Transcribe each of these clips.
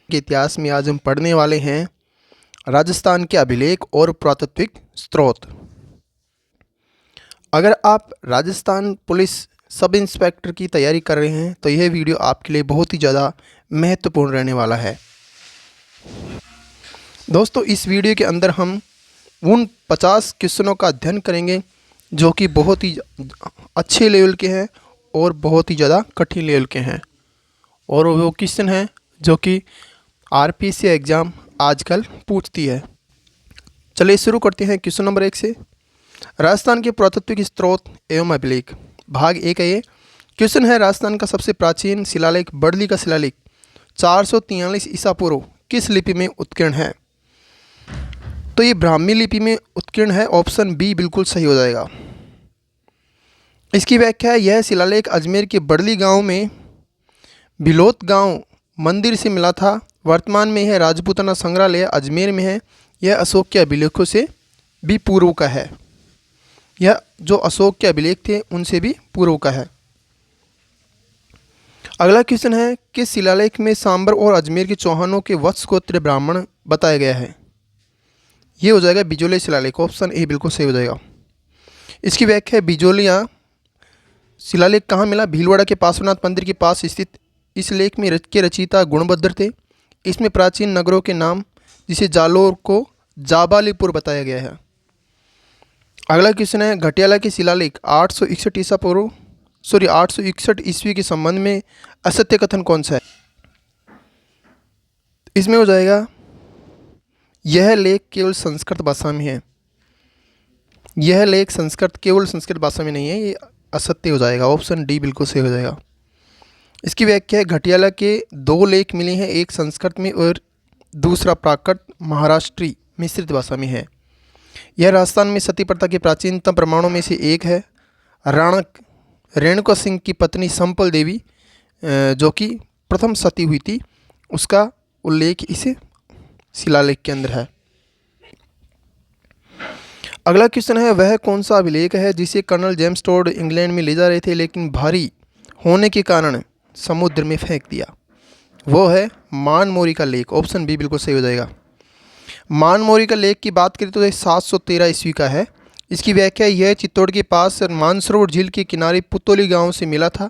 के इतिहास में आज हम पढ़ने वाले हैं राजस्थान के अभिलेख और पुरातात्विक स्रोत। अगर आप राजस्थान पुलिस सब इंस्पेक्टर की तैयारी कर रहे हैं तो यह वीडियो आपके लिए बहुत ही ज़्यादा महत्वपूर्ण रहने वाला है। दोस्तों, इस वीडियो के अंदर हम उन 50 क्वेश्चनों का अध्ययन करेंगे जो कि बहुत ही अच्छे लेवल के हैं और बहुत ही ज़्यादा कठिन लेवल के हैं, और वो क्वेश्चन हैं जो कि आरपीसी एग्ज़ाम आजकल पूछती है। चलिए शुरू करते हैं क्वेश्चन नंबर 1 से। राजस्थान के पुरातात्विक स्रोत एवं अभिलेख, भाग 1 है ये। क्वेश्चन है, राजस्थान का सबसे प्राचीन शिलालेख बड़ली का शिलालेख 443 ईसा पूर्व किस लिपि में उत्कीर्ण है? तो ये ब्राह्मी लिपि में उत्कीर्ण है। ऑप्शन बी बिल्कुल सही हो जाएगा। इसकी व्याख्या है, यह शिलालेख अजमेर के बड़ली गांव में बिलोत गांव मंदिर से मिला था। वर्तमान में यह राजपूताना संग्रहालय अजमेर में है। यह अशोक के अभिलेखों से भी पूर्व का है। यह जो अशोक के अभिलेख थे उनसे भी पूर्व का है। अगला क्वेश्चन है, किस शिलालेख में सांबर और अजमेर के चौहानों के वत्स गोत्र ब्राह्मण बताया गया है? ये हो जाएगा बिजोलिया शिलालेख। ऑप्शन ए बिल्कुल सही हो जाएगा। इसकी व्याख्या है, बिजोलिया शिलालेख कहाँ मिला? भीलवाड़ा के पार्श्वनाथ मंदिर के पास स्थित इस लेख में के रचयिता गुणभद्र थे। इसमें प्राचीन नगरों के नाम जिसे जालोर को जाबालीपुर बताया गया है। अगला क्वेश्चन है, घटियाला के शिलालेख 861 ईस्वी के संबंध में असत्य कथन कौन सा है? इसमें हो जाएगा, यह लेख केवल संस्कृत भाषा में है। यह लेख केवल संस्कृत भाषा में नहीं है, ये असत्य हो जाएगा। ऑप्शन डी बिल्कुल सही हो जाएगा। इसकी व्याख्या है, घटियाला के 2 लेख मिले हैं, एक संस्कृत में और दूसरा प्राकृत महाराष्ट्री मिश्रित भाषा में है। यह राजस्थान में सती प्रथा के प्राचीनतम प्रमाणों में से एक है। रेणुका सिंह की पत्नी संपल देवी जो कि प्रथम सती हुई थी, उसका उल्लेख इस शिलालेख के अंदर है। अगला क्वेश्चन है, वह कौन सा अभिलेख है जिसे कर्नल जेम्स टोड इंग्लैंड में ले जा रहे थे लेकिन भारी होने के कारण समुद्र में फेंक दिया? वो है मानमोरी का लेख। ऑप्शन बी बिल्कुल सही हो जाएगा। मानमोरी का लेख की बात करें तो यह 713 ईस्वी का है। इसकी व्याख्या यह चित्तौड़ के पास मानसरोवर झील के किनारे पुतौली गांव से मिला था।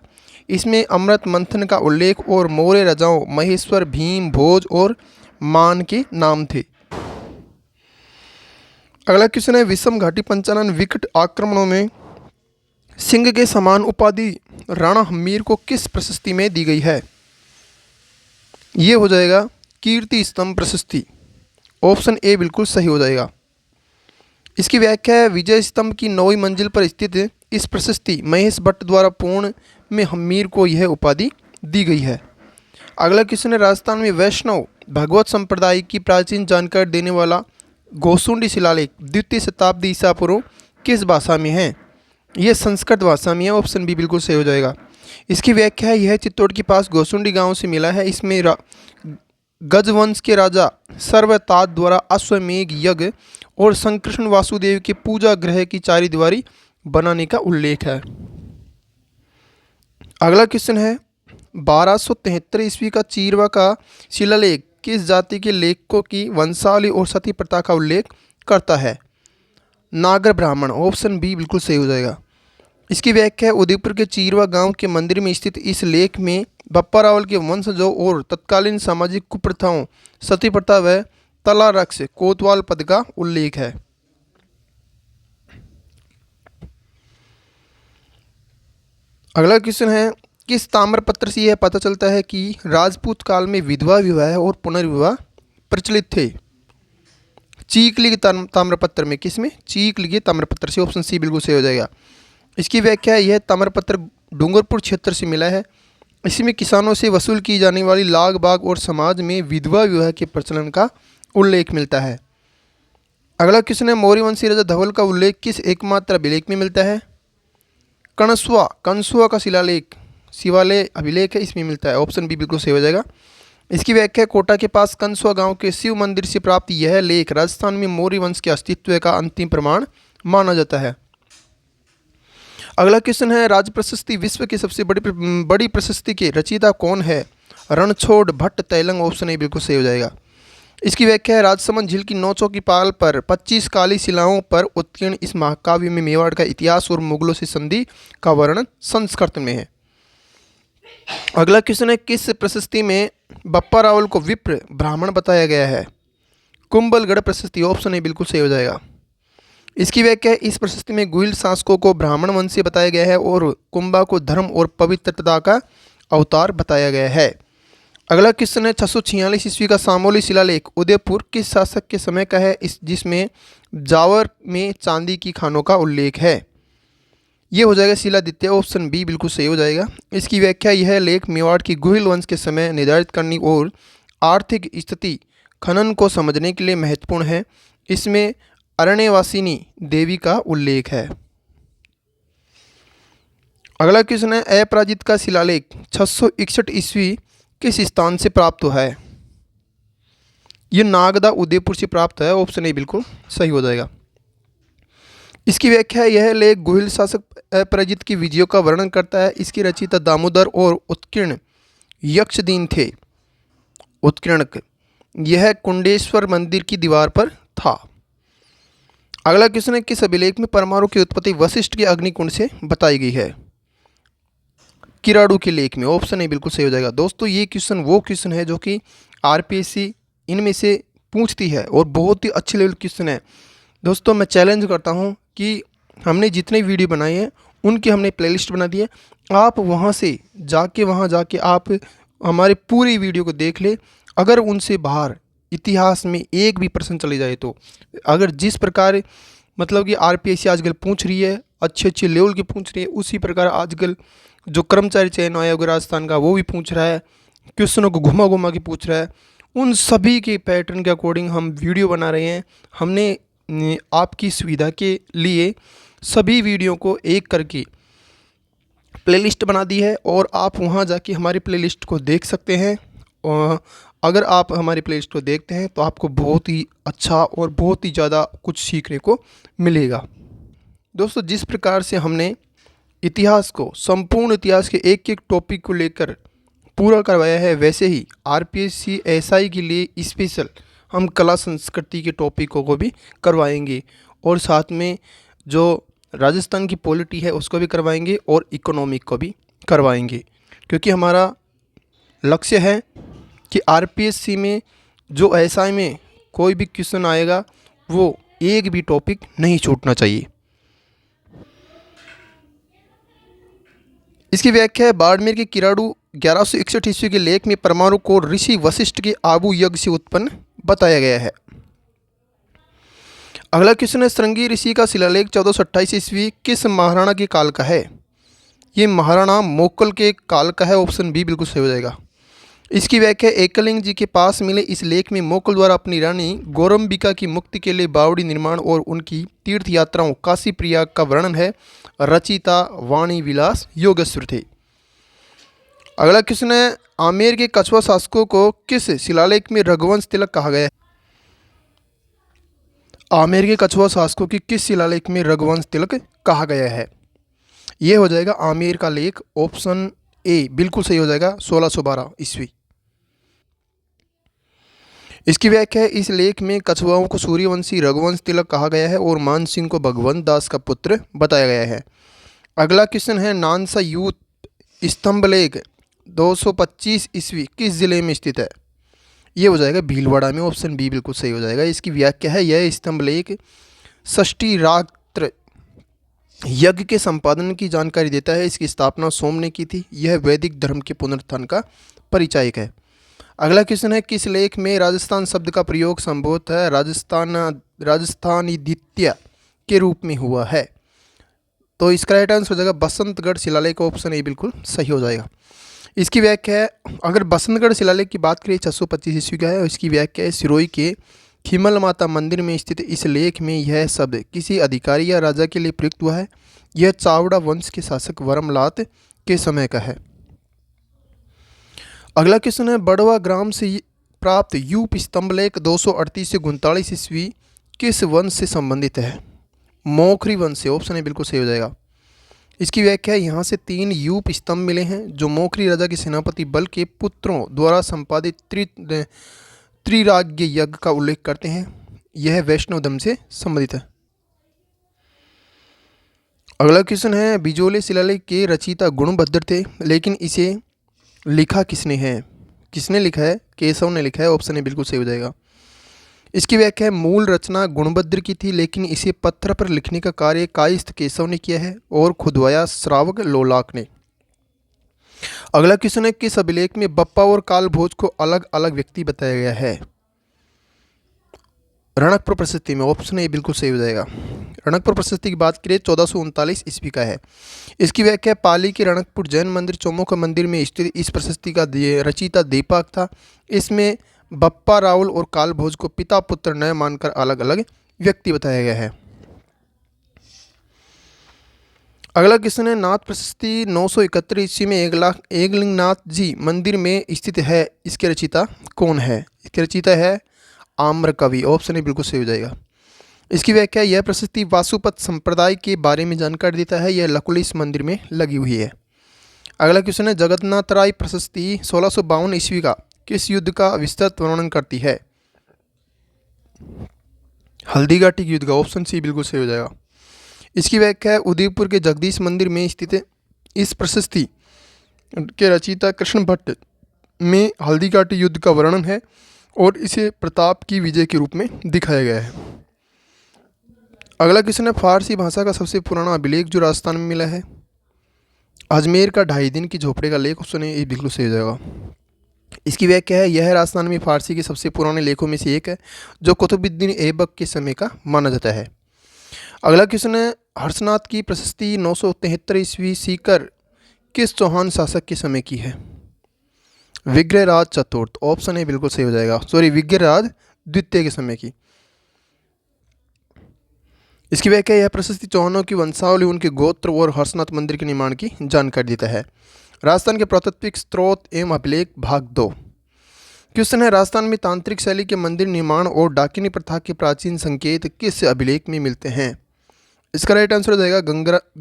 इसमें अमृत मंथन का उल्लेख और मौर्य राजाओं महेश्वर, भीम, भोज और मान के नाम थे। अगला क्वेश्चन है, विषम घाटी पंचानन विकट आक्रमणों में सिंह के समान उपाधि राणा हम्मीर को किस प्रशस्ति में दी गई है? ये हो जाएगा कीर्ति स्तंभ प्रशस्ति। ऑप्शन ए बिल्कुल सही हो जाएगा। इसकी व्याख्या है, विजय स्तंभ की 9वीं मंजिल पर स्थित इस प्रशस्ति महेश भट्ट द्वारा पूर्ण में हम्मीर को यह उपाधि दी गई है। अगला क्वेश्चन है, राजस्थान में वैष्णव भगवत संप्रदाय की प्राचीन जानकारी देने वाला गोसुंडी शिलालेख 2वीं शताब्दी ईसा पूर्व किस भाषा में है? यह संस्कृत भाषा में है। ऑप्शन बी बिल्कुल सही हो जाएगा। इसकी व्याख्या है, यह चित्तौड़ के पास गोसुंडी गांव से मिला है। इसमें गजवंश के राजा सर्वताज द्वारा अश्वमेघ यज्ञ और संकृष्ण वासुदेव के पूजा गृह की चारी दीवारी बनाने का उल्लेख है। अगला क्वेश्चन है, 1273 ईस्वी का चीरवा का शिलालेख किस जाति के लेखकों की वंशावली और सती प्रथा का उल्लेख करता है? नागर ब्राह्मण। ऑप्शन बी बिल्कुल सही हो जाएगा। इसकी व्याख्या है, उदयपुर के चीरवा गांव के मंदिर में स्थित इस लेख में बप्पा रावल के वंशजों और तत्कालीन सामाजिक कुप्रथाओं सती प्रथा व तला रक्स कोतवाल पद का उल्लेख है। अगला क्वेश्चन है, किस ताम्रपत्र से यह पता चलता है कि राजपूत काल में विधवा विवाह और पुनर्विवाह प्रचलित थे? चीकली के ताम्रपत्र में। किसमें? चीकली के ताम्रपत्र से। ऑप्शन सी बिल्कुल सही हो जाएगा। इसकी व्याख्या है, यह ताम्रपत्र डूंगरपुर क्षेत्र से मिला है। इसमें किसानों से वसूल की जाने वाली लाग बाग और समाज में विधवा विवाह के प्रचलन का उल्लेख मिलता है। अगला क्वेश्चन है, मौर्य वंशी राजा धवल का उल्लेख किस एकमात्र अभिलेख में मिलता है? कंसुआ का शिवालय अभिलेख है, इसमें मिलता है। ऑप्शन बी बिल्कुल सही हो जाएगा। इसकी व्याख्या, कोटा के पास कंसुआ गांव के शिव मंदिर से प्राप्त यह लेख राजस्थान में मौर्य वंश के अस्तित्व का अंतिम प्रमाण माना जाता है। अगला क्वेश्चन है, राज्य प्रशस्ति विश्व की सबसे बड़ी प्रशस्ति के रचयिता कौन है? रणछोड़ भट्ट तैलंग, ऑप्शन ए बिल्कुल सही हो जाएगा। इसकी व्याख्या है, राजसमंद झील की नौचों की पाल पर 25 काली शिलाओं पर उत्कीर्ण इस महाकाव्य में मेवाड़ का इतिहास और मुगलों से संधि का वर्णन संस्कृत में है। अगला क्वेश्चन है, किस प्रशस्ति में बप्पा रावल को विप्र ब्राह्मण बताया गया है? कुंभलगढ़ प्रशस्ति, ऑप्शन ए बिल्कुल सही हो जाएगा। इसकी व्याख्या है, इस प्रशस्ति में गुहिल शासकों को ब्राह्मण वंश से बताया गया है और कुंभा को धर्म और पवित्रता का अवतार बताया गया है। अगला क्वेश्चन है, 646 ईस्वी का सामोली शिलालेख उदयपुर किस शासक के समय का है, जिसमें जावर में चांदी की खानों का उल्लेख है? ये हो जाएगा शिलादित्य, ऑप्शन बी बिल्कुल सही हो जाएगा। इसकी व्याख्या, यह लेख मेवाड़ की गुहिल वंश के समय निर्धारित करने और आर्थिक स्थिति खनन को समझने के लिए महत्वपूर्ण है। इसमें अरण्यवासिनी देवी का उल्लेख है। अगला क्वेश्चन है, अपराजित का शिलालेख 661 ईस्वी किस स्थान से प्राप्त हुआ है? यह नागदा उदयपुर से प्राप्त है, ऑप्शन ए बिल्कुल सही हो जाएगा। इसकी व्याख्या है, यह लेख गुहिल शासक अपराजित की विजयों का वर्णन करता है। इसकी रचयिता दामोदर और उत्कीर्ण यक्षदीन थे। उत्कीर्णक यह कुंडेश्वर मंदिर की दीवार पर था। अगला क्वेश्चन है, किस अभिलेख में परमाणु की उत्पत्ति वशिष्ठ के अग्निकुंड से बताई गई है? किराड़ू के लेख में, ऑप्शन ए बिल्कुल सही हो जाएगा। दोस्तों ये क्वेश्चन वो क्वेश्चन है जो कि आरपीएससी इनमें से पूछती है और बहुत ही अच्छे लेवल क्वेश्चन है। दोस्तों मैं चैलेंज करता हूं कि हमने जितने वीडियो बनाए हैं उनकी हमने प्लेलिस्ट बना दी है, आप वहां जाके आप हमारे पूरी वीडियो को देख ले। अगर उनसे बाहर इतिहास में एक भी प्रश्न चले जाए तो, अगर जिस प्रकार मतलब कि आरपीएससी आजकल पूछ रही है, अच्छे लेवल की पूछ रही है, उसी प्रकार आजकल जो कर्मचारी चयन आयोग राजस्थान का वो भी पूछ रहा है, क्वेश्चनों को घुमा घुमा के पूछ रहा है। उन सभी के पैटर्न के अकॉर्डिंग हम वीडियो बना रहे हैं। हमने आपकी सुविधा के लिए सभी वीडियो को एक करके प्लेलिस्ट बना दी है और आप वहां जाके हमारी प्लेलिस्ट को देख सकते हैं। और अगर आप हमारी प्लेलिस्ट को देखते हैं तो आपको बहुत ही अच्छा और बहुत ही ज़्यादा कुछ सीखने को मिलेगा। दोस्तों जिस प्रकार से हमने इतिहास को, संपूर्ण इतिहास के एक एक टॉपिक को लेकर पूरा करवाया है, वैसे ही आरपीएससी एसआई के लिए स्पेशल हम कला संस्कृति के टॉपिकों को भी करवाएंगे और साथ में जो राजस्थान की पॉलिटी है उसको भी करवाएंगे और इकोनॉमिक को भी करवाएंगे, क्योंकि हमारा लक्ष्य है कि आरपीएससी में जो एसआई में कोई भी क्वेश्चन आएगा वो एक भी टॉपिक नहीं छूटना चाहिए। इसकी व्याख्या है, बाड़मेर के किराड़ू 1161 ईस्वी के लेख में परमाणु को ऋषि वशिष्ठ के आबू यज्ञ से उत्पन्न बताया गया है। अगला क्वेश्चन है, श्रृंगी ऋषि का शिलालेख 1428 ईस्वी किस महाराणा के काल का है? ये महाराणा मोक्कल के काल का है, ऑप्शन बी बिल्कुल सही हो जाएगा। इसकी व्याख्या, एकलिंग जी के पास मिले इस लेख में मोक्कल द्वारा अपनी रानी गौरम्बिका की मुक्ति के लिए बावड़ी निर्माण और उनकी तीर्थ यात्राओं काशी प्रयाग का वर्णन है। रचिता वाणी विलास योगेश्वर थे। अगला क्वेश्चन है, आमेर के कछुआ शासकों को किस शिलालेख में रघुवंश तिलक कहा गया है? आमेर के कछुआ शासकों की किस शिलालेख में रघुवंश तिलक कहा गया है? यह हो जाएगा आमेर का लेख, ऑप्शन ए बिल्कुल सही हो जाएगा, 1612 ईस्वी। इसकी व्याख्या है, इस लेख में कछुआओं को सूर्यवंशी रघुवंश तिलक कहा गया है और मान सिंह को भगवंत दास का पुत्र बताया गया है। अगला क्वेश्चन है, नानसा यूथ स्तंभलेख 225 ईस्वी किस जिले में स्थित है? ये हो जाएगा भीलवाड़ा में, ऑप्शन बी बिल्कुल सही हो जाएगा। इसकी व्याख्या है, यह स्तंभलेख षष्ठी रात्र यज्ञ के संपादन की जानकारी देता है। इसकी स्थापना सोम ने की थी। यह वैदिक धर्म के पुनरुत्थान का परिचायक है। अगला क्वेश्चन है, किस लेख में राजस्थान शब्द का प्रयोग संभवतः है राजस्थानीदित्य के रूप में हुआ है? तो इसका राइट आंसर हो जाएगा बसंतगढ़ शिलालेख, ऑप्शन ए बिल्कुल सही हो जाएगा। इसकी व्याख्या है, अगर बसंतगढ़ शिलालेख की बात करें 625 ईस्वी का है। इसकी व्याख्या है, सिरोही के खिमल माता मंदिर में स्थित इस लेख में यह शब्द किसी अधिकारी या राजा के लिए प्रयुक्त हुआ है। यह चावड़ा वंश के शासक वर्मलात के समय का है। अगला क्वेश्चन है, बड़वा ग्राम से प्राप्त यूप स्तंभलेख 238 से 39 ईस्वी किस वंश से संबंधित है? मोखरी वंश से, ऑप्शन ए बिल्कुल सही हो जाएगा। इसकी व्याख्या है, यहाँ से 3 यूप स्तंभ मिले हैं जो मोखरी राजा के सेनापति बल के पुत्रों द्वारा संपादित त्रिराज्य यज्ञ का उल्लेख करते हैं। यह वैष्णव धर्म से संबंधित है। अगला क्वेश्चन है, बिजोले शिलालेख के रचयिता गुणभद्र थे, लेकिन इसे लिखा किसने है? किसने लिखा है? केशव ने लिखा है। ऑप्शन ए बिल्कुल सही हो जाएगा। इसकी व्याख्या है, मूल रचना गुणभद्र की थी, लेकिन इसे पत्थर पर लिखने का कार्य कायस्थ केशव ने किया है और खुदवाया श्रावक लोलाक ने। अगला क्वेश्चन है, किस अभिलेख में बप्पा और कालभोज को अलग अलग व्यक्ति बताया गया है? रणकपुर प्रशस्ति में। ऑप्शन ए बिल्कुल सही हो जाएगा। रणकपुर प्रशस्ति की बात करें 1439 ईस्वी का है। इसकी व्याख्या, पाली के रणकपुर जैन मंदिर चौमुख मंदिर में स्थित इस प्रशस्ति का रचयिता दीपक था। इसमें बप्पा रावल और कालभोज को पिता पुत्र न मानकर अलग अलग व्यक्ति बताया गया है। अगला क्वेश्चन है, नाथ प्रशस्ति 971 ईस्वी में एकलिंगनाथ जी मंदिर में स्थित है। इसके रचयिता कौन है? इसके रचयिता है आम्रकवि। ऑप्शन ए बिल्कुल सही हो जाएगा। इसकी व्याख्या, यह प्रशस्ति वासुपत संप्रदाय के बारे में जानकारी देता है। यह लकुलिस मंदिर में लगी हुई है। अगला क्वेश्चन है, जगन्नाथ राय प्रशस्ति 1652 ईस्वी का किस युद्ध का विस्तृत वर्णन करती है? हल्दीघाटी युद्ध का। ऑप्शन सी बिल्कुल सही हो जाएगा। इसकी व्याख्या है, उदयपुर के जगदीश मंदिर में स्थित इस प्रशस्ति के रचयिता कृष्ण भट्ट में हल्दीघाटी युद्ध का वर्णन है और इसे प्रताप की विजय के रूप में दिखाया गया है। अगला क्वेश्चन है, फारसी भाषा का सबसे पुराना अभिलेख जो राजस्थान में मिला है? अजमेर का 2.5 दिन की झोपड़े का लेख। ऑप्शन ए बिल्कुल सही हो जाएगा। इसकी व्याख्या है, यह राजस्थान में फारसी के सबसे पुराने लेखों में से एक है जो कुतुबुद्दीन ऐबक के समय का माना जाता है। अगला क्वेश्चन है, हर्षनाथ की प्रशस्ति 973 ईस्वी सीकर किस चौहान शासक के समय की है? विग्रहराज चतुर्थ। ऑप्शन ए बिल्कुल सही हो जाएगा। विग्रहराज द्वितीय के समय की। इसकी व्याख्या, यह प्रशस्ति चौहानों की वंशावली, उनके गोत्र और हर्षनाथ मंदिर के निर्माण की जानकारी देता है। राजस्थान के पुरातात्विक स्रोत एवं अभिलेख भाग 2। क्वेश्चन है, राजस्थान में तांत्रिक शैली के मंदिर निर्माण और डाकिनी प्रथा के प्राचीन संकेत किस अभिलेख में मिलते हैं? इसका राइट आंसर हो जाएगा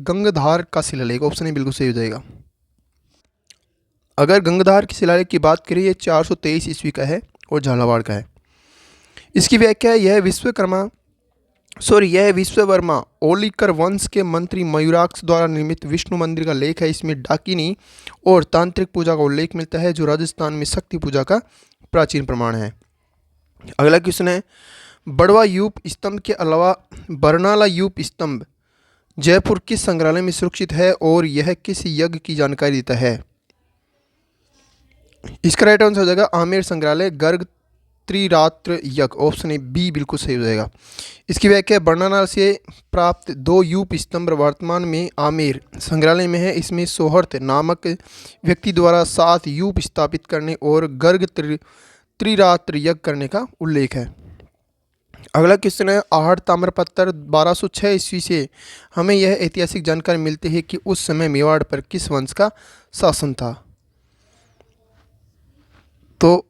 गंगधार का शिलालेख। ऑप्शन ए बिल्कुल सही हो जाएगा। अगर गंगधार की शिलालेख की बात करें, ये 423 ईस्वी का है और झालावाड़ का है। इसकी व्याख्या है, यह विश्ववर्मा ओलिकर वंश के मंत्री मयूराक्ष द्वारा निर्मित विष्णु मंदिर का लेख है। इसमें डाकिनी और तांत्रिक पूजा का उल्लेख मिलता है जो राजस्थान में शक्ति पूजा का प्राचीन प्रमाण है। अगला क्वेश्चन है, बड़वा यूप स्तंभ के अलावा बरनाला यूप स्तंभ जयपुर किस संग्रहालय में सुरक्षित है और यह किस यज्ञ की जानकारी देता है? इसका राइट आंसर हो जाएगा आमेर संग्रहालय गर्ग त्रिरात्र यज्ञ। ऑप्शन ए बी बिल्कुल सही हो जाएगा। इसकी व्याख्या, बरनाला से प्राप्त 2 यूप स्तंभ वर्तमान में आमेर संग्रहालय में है। इसमें सोहर्थ नामक व्यक्ति द्वारा 7 यूप स्थापित करने और गर्ग त्रिरात्र यज्ञ करने का उल्लेख है। अगला क्वेश्चन है, आहड़ ताम्रपत्र 1206 ईस्वी से हमें यह ऐतिहासिक जानकारी मिलती है कि उस समय मेवाड़ पर किस वंश का शासन था? तो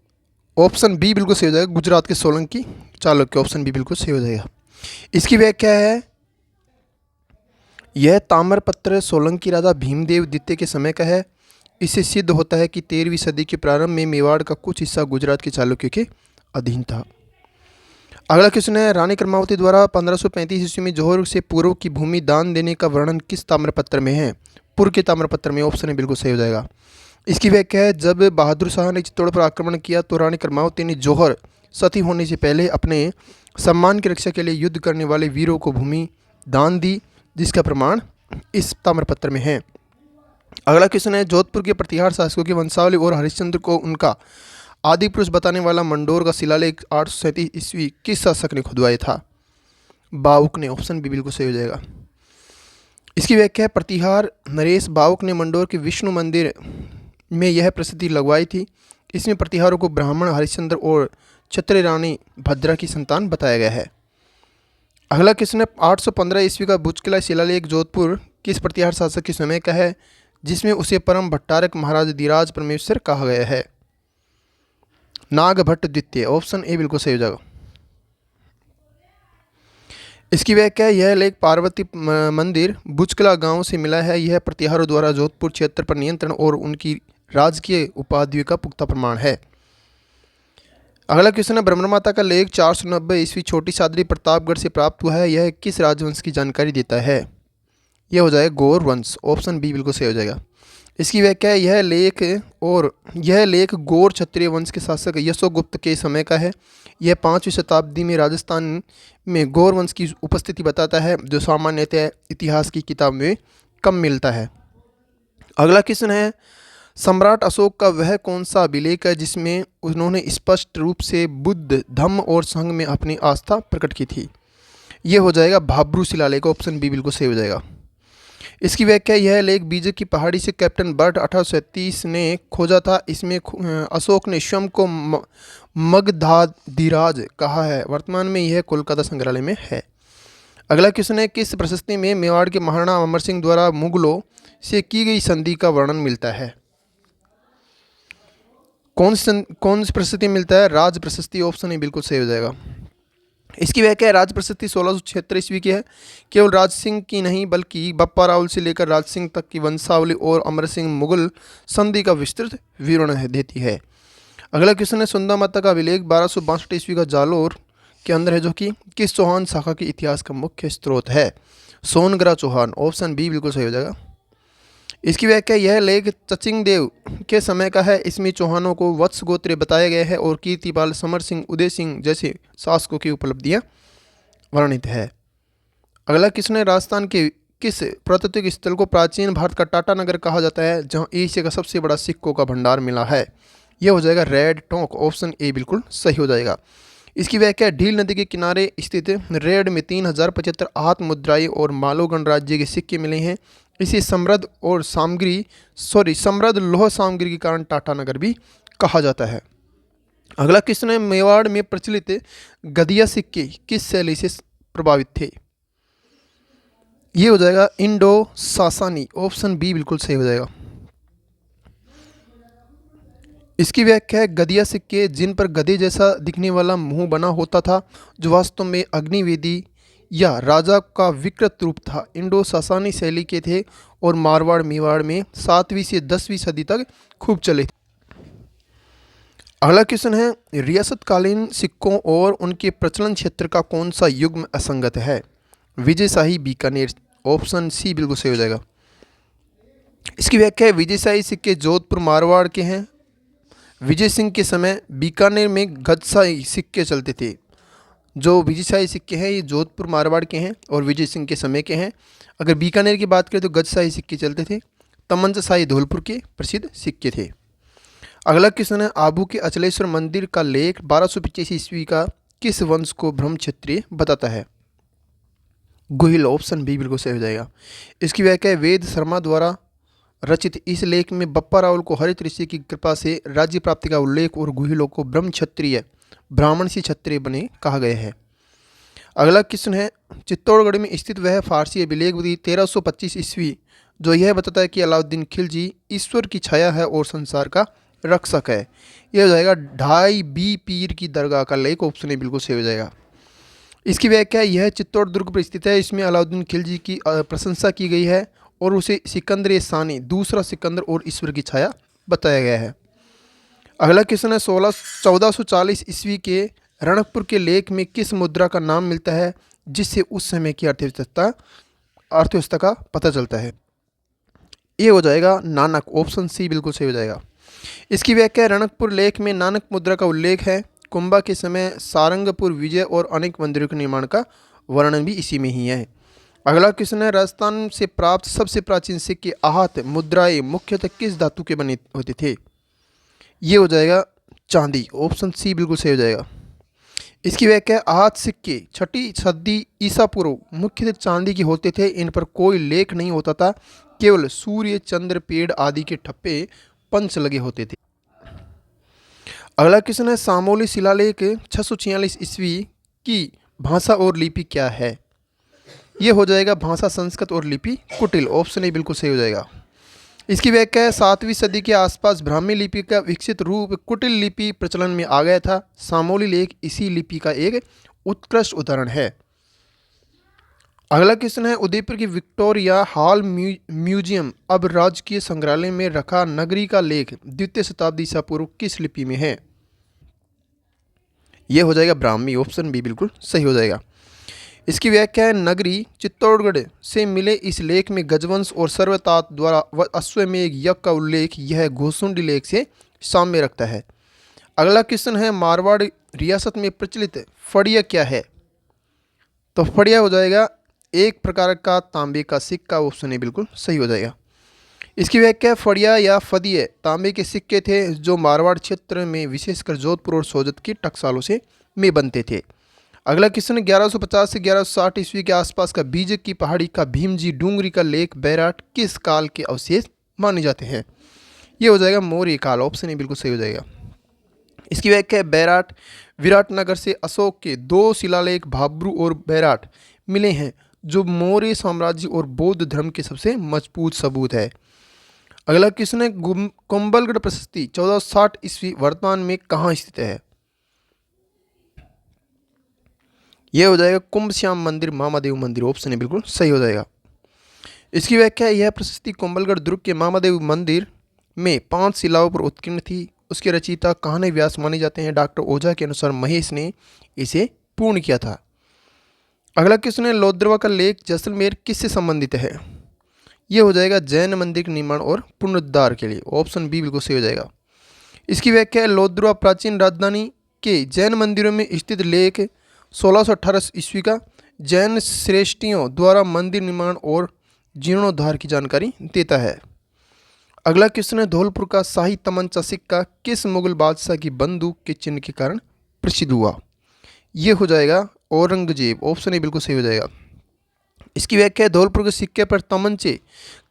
ऑप्शन बी बिल्कुल सही हो जाएगा, गुजरात के सोलंकी चालुक्य। ऑप्शन बी बिल्कुल सही हो जाएगा। इसकी व्याख्या है, यह ताम्रपत्र सोलंकी राजा भीमदेव द्वितीय के समय का है। इससे सिद्ध होता है कि 13वीं सदी के प्रारंभ में मेवाड़ का कुछ हिस्सा गुजरात के चालुक्य के अधीन था। अगला क्वेश्चन है, रानी कर्मावती द्वारा 1535 ईस्वी में जौहर से पूर्व की भूमि दान देने का वर्णन किस ताम्रपत्र में है? पूर्व के ताम्रपत्र में। ऑप्शन बिल्कुल सही हो जाएगा। इसकी व्याख्या है, जब बहादुर शाह ने चित्तौड़ पर आक्रमण किया तो रानी कर्मावती ने जौहर सती होने से पहले अपने सम्मान की रक्षा के लिए युद्ध करने वाले वीरों को भूमि दान दी, जिसका प्रमाण इस ताम्रपत्र में है। अगला क्वेश्चन है, जोधपुर के प्रतिहार शासकों की वंशावली और हरिश्चंद्र को उनका आदि पुरुष बताने वाला मंडोर का शिलालेख 837 ईस्वी किस शासक ने खुदवाया था? बाउक ने। ऑप्शन बी बिल्कुल सही हो जाएगा। इसकी व्याख्या है, प्रतिहार नरेश बाउक ने मंडोर के विष्णु मंदिर में यह प्रसिद्धि लगवाई थी। इसमें प्रतिहारों को ब्राह्मण हरिश्चंद्र और क्षत्रिय रानी भद्रा की संतान बताया गया है। अगला क्वेश्चन है, 815 ईस्वी का बुचकिला शिलालेख जोधपुर किस प्रतिहार शासक के समय का है जिसमें उसे परम भट्टारक महाराज धीराज परमेश्वर कहा गया है? नागभट्ट द्वितीय। ऑप्शन ए बिल्कुल सही हो जाएगा। इसकी व्याख्या है, यह लेख पार्वती मंदिर बुचकला गांव से मिला है। यह प्रतिहारों द्वारा जोधपुर क्षेत्र पर नियंत्रण और उनकी राजकीय उपाधियों का पुख्ता प्रमाण है। अगला क्वेश्चन है, ब्रह्ममाता का लेख 490 ईस्वी छोटी सादरी प्रतापगढ़ से प्राप्त हुआ है। यह किस राजवंश की जानकारी देता है? यह हो जाएगा गौर वंश। ऑप्शन बी बिल्कुल सही हो जाएगा। इसकी व्याख्या है, यह लेख गौर क्षत्रिय वंश के शासक यशोगुप्त के समय का है। यह 5वीं शताब्दी में राजस्थान में गौर वंश की उपस्थिति बताता है, जो सामान्यतः इतिहास की किताब में कम मिलता है। अगला क्वेश्चन है, सम्राट अशोक का वह कौन सा अभिलेख है जिसमें उन्होंने स्पष्ट रूप से बुद्ध, धम्म और संघ में अपनी आस्था प्रकट की थी? यह हो जाएगा भाब्रू शिलालेख। ऑप्शन बी बिल्कुल सही हो जाएगा। इसकी व्याख्या, यह लेख बीजक की पहाड़ी से कैप्टन बर्ट 1837 ने खोजा था। इसमें अशोक ने स्वयं को मगधाधिराज कहा है। वर्तमान में यह कोलकाता संग्रहालय में है। अगला क्वेश्चन है, किस प्रशस्ति में मेवाड़ के महाराणा अमर सिंह द्वारा मुगलों से की गई संधि का वर्णन मिलता है? कौन सी प्रशस्ति मिलता है? राज प्रशस्ति। ऑप्शन ए बिल्कुल सही हो जाएगा। इसकी व्याख्या, राज प्रशस्ति 1676 ईस्वी की है। केवल राज सिंह की नहीं बल्कि बप्पा रावल से लेकर राज सिंह तक की वंशावली और अमर सिंह मुगल संधि का विस्तृत विवरण देती है। अगला क्वेश्चन है, सुंदा माता का अभिलेख 1262 ईस्वी का जालोर के अंदर है, जो कि किस चौहान शाखा के इतिहास का मुख्य स्रोत है? सोनग्रा चौहान। ऑप्शन बी बिल्कुल सही हो जाएगा। इसकी व्याख्या, यह लेख चचिंग देव के समय का है। इसमें चौहानों को वत्स गोत्र बताया गया है और कीर्तिपाल, समर सिंह, उदय सिंह जैसे शासकों की उपलब्धियां वर्णित है। अगला क्वेश्चन है, राजस्थान के किस पुरातात्विक स्थल को प्राचीन भारत का टाटा नगर कहा जाता है, जहां एशिया का सबसे बड़ा सिक्कों का भंडार मिला है? यह हो जाएगा रेड टोंक। ऑप्शन ए बिल्कुल सही हो जाएगा। इसकी व्याख्या, ढील नदी के किनारे स्थित रेड में 3075 आहत मुद्राएं और मालो गणराज्य के सिक्के मिले हैं। इसे समृद्ध लौह सामग्री के कारण टाटा नगर भी कहा जाता है। अगला क्वेश्चन है, मेवाड़ में प्रचलित गदिया सिक्के किस शैली से प्रभावित थे? ये हो जाएगा इंडो सासानी। ऑप्शन बी बिल्कुल सही हो जाएगा। इसकी व्याख्या है, गदिया सिक्के जिन पर गधे जैसा दिखने वाला मुंह बना होता था, जो वास्तव में अग्निवेदी या राजा का विकृत रूप था, इंडो सासानी शैली के थे और मारवाड़ मेवाड़ में 7वीं से 10वीं सदी तक खूब चले थे। अगला क्वेश्चन है, रियासतकालीन सिक्कों और उनके प्रचलन क्षेत्र का कौन सा युग्म असंगत है? विजयशाही, बीकानेर। ऑप्शन सी बिल्कुल सही हो जाएगा। इसकी व्याख्या है, विजयशाही सिक्के जोधपुर मारवाड़ के हैं। विजय सिंह के समय बीकानेर में गजशाही सिक्के चलते थे। जो विजयशाही सिक्के हैं ये जोधपुर मारवाड़ के हैं और विजय सिंह के समय के हैं। अगर बीकानेर की बात करें तो गजशाही सिक्के चलते थे। तमंचशाही धौलपुर के प्रसिद्ध सिक्के थे। अगला क्वेश्चन है, आबू के अचलेश्वर मंदिर का लेख 1285 ईस्वी का किस वंश को ब्रह्म क्षत्रिय बताता है? गुहिल। ऑप्शन बी बिल्कुल सही हो जाएगा। इसकी व्याख्या, वेद शर्मा द्वारा रचित इस लेख में बप्पा रावल को हरित ऋषि की कृपा से राज्य प्राप्ति का उल्लेख और गुहिलों को ब्रह्म क्षत्रिय, ब्राह्मण से क्षत्रिय बने कहा गया है। अगला क्वेश्चन है, चित्तौड़गढ़ में स्थित वह फारसी अभिलेख 1325 ईस्वी जो यह बताता है कि अलाउद्दीन खिलजी ईश्वर की छाया है और संसार का रक्षक है। यह हो जाएगा 2.5 बी पीर की दरगाह का लेख। ऑप्शन ए बिल्कुल सही हो जाएगा। इसकी व्याख्या, यह चित्तौड़ दुर्ग पर स्थित है। इसमें अलाउद्दीन खिलजी की प्रशंसा की गई है और उसे सिकंदर सानी, दूसरा सिकंदर और ईश्वर की छाया बताया गया है। अगला क्वेश्चन है, 1440 ईस्वी के रणकपुर के लेख में किस मुद्रा का नाम मिलता है जिससे उस समय की अर्थव्यवस्था का पता चलता है? ये हो जाएगा नानक। ऑप्शन सी बिल्कुल सही हो जाएगा। इसकी व्याख्या, रणकपुर लेख में नानक मुद्रा का उल्लेख है। कुंभा के समय सारंगपुर विजय और अनेक मंदिरों के निर्माण का वर्णन भी इसी में ही है। अगला क्वेश्चन है, राजस्थान से प्राप्त सबसे प्राचीन सिक्के आहत मुद्राएं मुख्यतः किस धातु के बने होते थे? ये हो जाएगा चांदी। ऑप्शन सी बिल्कुल सही हो जाएगा। इसकी व्याख्या, आहत सिक्के 6ठी सदी ईसा पूर्व मुख्यतः चांदी के होते थे। इन पर कोई लेख नहीं होता था, केवल सूर्य, चंद्र, पेड़ आदि के ठप्पे पंच लगे होते थे। अगला क्वेश्चन है, सामोली शिलालेख 646 ईस्वी की भाषा और लिपि क्या है? ये हो जाएगा भाषा संस्कृत और लिपि कुटिल। ऑप्शन ए बिल्कुल सही हो जाएगा। इसकी व्याख्या है, 7वीं सदी के आसपास ब्राह्मी लिपि का विकसित रूप कुटिल लिपि प्रचलन में आ गया था। सामोली लेख इसी लिपि का एक उत्कृष्ट उदाहरण है। अगला क्वेश्चन है, उदयपुर की विक्टोरिया हॉल म्यूजियम अब राजकीय संग्रहालय में रखा नगरी का लेख द्वितीय शताब्दी ईसा पूर्व किस लिपि में है? यह हो जाएगा ब्राह्मी, ऑप्शन बी बिल्कुल सही हो जाएगा। इसकी व्याख्या है, नगरी चित्तौड़गढ़ से मिले इस लेख में गजवंश और सर्वतात द्वारा अश्वमेध यज्ञ का उल्लेख यह घोसुंडी लेख से साम्य रखता है। अगला क्वेश्चन है, मारवाड़ रियासत में प्रचलित फड़िया क्या है? तो फड़िया हो जाएगा एक प्रकार का तांबे का सिक्का, ऑप्शन ए बिल्कुल सही हो जाएगा। इसकी व्याख्या, फड़िया या फदिये तांबे के सिक्के थे जो मारवाड़ क्षेत्र में विशेषकर जोधपुर और सोजत की टकसालों से में बनते थे। अगला क्वेश्चन, 1150 से 1160 ईस्वी के आसपास का बीजक की पहाड़ी का भीमजी डूंगरी का लेख बैराट किस काल के अवशेष माने जाते हैं? ये हो जाएगा मौर्य काल, ऑप्शन ए बिल्कुल सही हो जाएगा। इसकी व्याख्या, बैराट विराटनगर से अशोक के 2 शिलालेख भाब्रू और बैराट मिले हैं जो मौर्य साम्राज्य और बौद्ध धर्म के सबसे मजबूत सबूत है। अगला क्वेश्चन है, कुंभलगढ़ प्रशस्ति 1460 ईस्वी वर्तमान में कहाँ स्थित है? यह हो जाएगा कुंभ श्याम मंदिर मामादेव मंदिर, ऑप्शन ए बिल्कुल सही हो जाएगा। इसकी व्याख्या, यह प्रशस्ति कुंभलगढ़ दुर्ग के मामादेव मंदिर में 5 शिलाओं पर उत्कीर्ण थी। उसके रचयिता कान्ह व्यास माने जाते हैं। डॉक्टर ओझा के अनुसार महेश ने इसे पूर्ण किया था। अगला क्वेश्चन है, लोद्रवा का लेख जैसलमेर किससे संबंधित है? यह हो जाएगा जैन मंदिर के निर्माण और पुनरुद्धार के लिए, ऑप्शन बी बिल्कुल सही हो जाएगा। इसकी व्याख्या है, लोद्रवा प्राचीन राजधानी के जैन मंदिरों में स्थित लेख 1618 ईस्वी का जैन श्रेष्ठियों द्वारा मंदिर निर्माण और जीर्णोद्धार की जानकारी देता है। अगला क्वेश्चन है, धौलपुर का शाही तमंचा सिक्का किस मुगल बादशाह की बंदूक के चिन्ह के कारण प्रसिद्ध हुआ? यह हो जाएगा औरंगजेब, ऑप्शन ए बिल्कुल सही हो जाएगा। इसकी व्याख्या है, धौलपुर के सिक्के पर तमंचे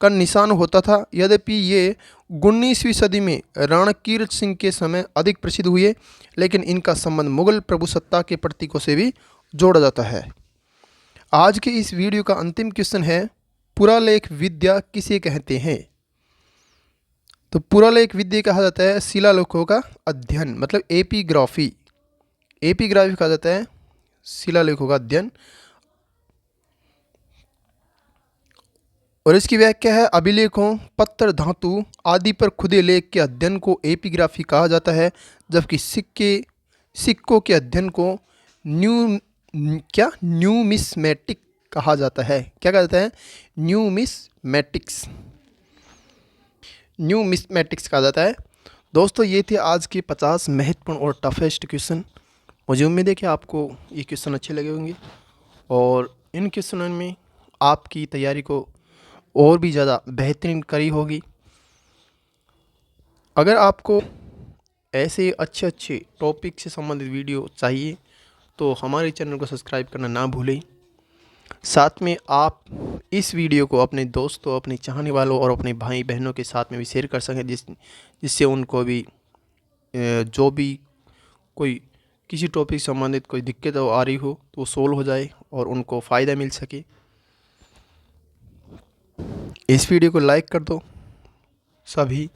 का निशान होता था। यद्यपि ये 19वीं सदी में राणा कीर्त सिंह के समय अधिक प्रसिद्ध हुए, लेकिन इनका संबंध मुगल प्रभुसत्ता के प्रतीकों से भी जोड़ा जाता है। आज के इस वीडियो का अंतिम क्वेश्चन है, पुरालेख विद्या किसे कहते हैं? तो पुरालेख विद्या कहा जाता है शिलालेखों का अध्ययन, मतलब एपीग्राफी। एपीग्राफी कहा जाता है शिलालेखों का अध्ययन। और इसकी व्याख्या है, अभिलेखों, पत्थर, धातु आदि पर खुदे लेख के अध्ययन को एपीग्राफी कहा जाता है, जबकि सिक्कों के अध्ययन को न्यूमिस्मेटिक कहा जाता है। क्या कहा जाता है? न्यूमिस्मेटिक्स कहा जाता है। दोस्तों, ये थे आज के 50 महत्वपूर्ण और टफेस्ट क्वेश्चन। मुझे उम्मीद है कि आपको ये क्वेश्चन अच्छे लगे होंगे और इन क्वेश्चनों में आपकी तैयारी को और भी ज़्यादा बेहतरीन करी होगी। अगर आपको ऐसे अच्छे टॉपिक से संबंधित वीडियो चाहिए तो हमारे चैनल को सब्सक्राइब करना ना भूलें। साथ में आप इस वीडियो को अपने दोस्तों, अपने चाहने वालों और अपने भाई बहनों के साथ में भी शेयर कर सकें, जिससे उनको भी जो भी कोई किसी टॉपिक से संबंधित कोई दिक्कत आ रही हो तो वो सोल्व हो जाए और उनको फ़ायदा मिल सके। इस वीडियो को लाइक कर दो सभी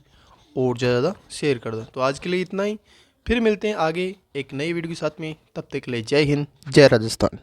और ज़्यादा शेयर कर दो। तो आज के लिए इतना ही, फिर मिलते हैं आगे एक नई वीडियो के साथ में। तब तक के लिए जय हिंद, जय राजस्थान।